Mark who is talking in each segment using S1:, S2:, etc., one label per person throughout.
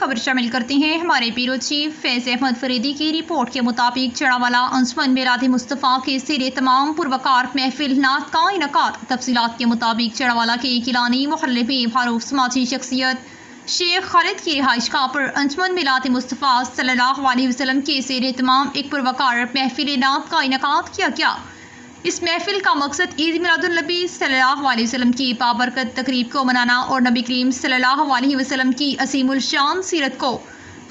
S1: खबर शामिल करते हैं हमारे ब्यूरो चीफ फैज अहमद फरीदी की रिपोर्ट के मुताबिक चढ़ावाला अंजुमन मिलाद मुस्तफ़ा के सिरे तमाम पुरवकार महफिल नात का इनकाद। तफसीलात के मुताबिक चढ़ावाला के किलानी मोहल्ले में मारूफ समाजी शख्सियत शेख खालिद की रिहाइश गाह पर अंजुमन मिलाद मुस्तफ़ा सल्लल्लाहु अलैहि वसल्लम के सिरे तमाम एक पुरवकार महफिल नात का इनकाद किया गया। इस महफिल का मकसद ईद मिलादुन्नबी सल्लल्लाहु अलैहि वसल्लम की बाबरकत तकरीब को मनाना और नबी करीम सल्लल्लाहु अलैहि वसल्लम की असीमुल शान सीरत को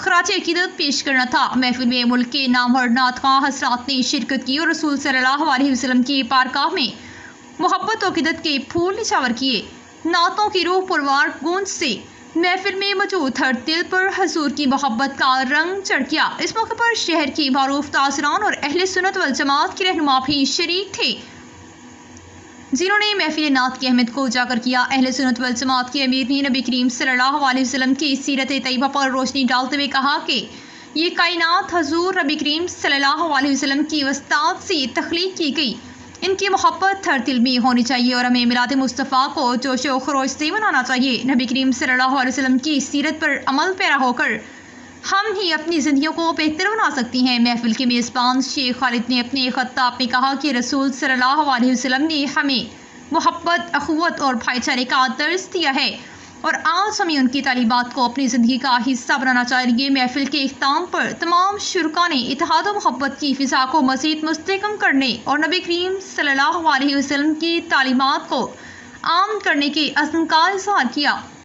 S1: खराज अकीदत पेश करना था। महफिल में मुल्क के नामवर नातख़्वां हज़रात ने शिरकत की और रसूल सल्लल्लाहु अलैहि वसल्लम की बारगाह में मोहब्बत और अकीदत के फूल निछावर किए। नातों की रूह पुरवार गूंज से महफिल में मौजूद हर दिल पर हजूर की मोहब्बत का रंग चढ़ गया। इस मौके पर शहर की मारूफ तासरान और अहले सुन्नत वल जमात के रहनुमा भी शरीक थे, जिन्होंने महफिल नात की अहमियत को उजागर किया। अहले सुन्नत वल जमात के अमीर ने नबी करीम सल्लल्लाहु अलैहि वसल्लम की सीरत तैयबा पर रोशनी डालते हुए कहा कि ये कायनात हजूर नबी करीम सल्लल्लाहु अलैहि वसल्लम की वस्ताद से तख्लीक की गई। इनकी मोहब्बत हर दिल में होनी चाहिए और हमें मिलाद मुस्तफ़ा को जोशो खरोश से मनाना चाहिए। नबी करीम सल्लल्लाहु अलैहि वसल्लम की सीरत पर अमल पैरा होकर हम ही अपनी ज़िंदगियों को बेहतर बना सकती हैं। महफिल के मेज़बान शेख खालिद ने अपने ख़त्ताब में कहा कि रसूल सल्लल्लाहु अलैहि वसल्लम ने हमें मोहब्बत, अख़ुवत और भाईचारे का दर्स दिया है और आज हमें उनकी तालीमात को अपनी ज़िंदगी का हिस्सा बनाना चाहिए। महफिल के इख्तिताम पर तमाम शुरका ने इत्तेहाद और मोहब्बत की फ़िज़ा को मज़ीद मुस्तहकम करने और नबी करीम सल्लल्लाहु अलैहि वसल्लम की तालीमात को आम करने के अज़्म का इज़हार किया।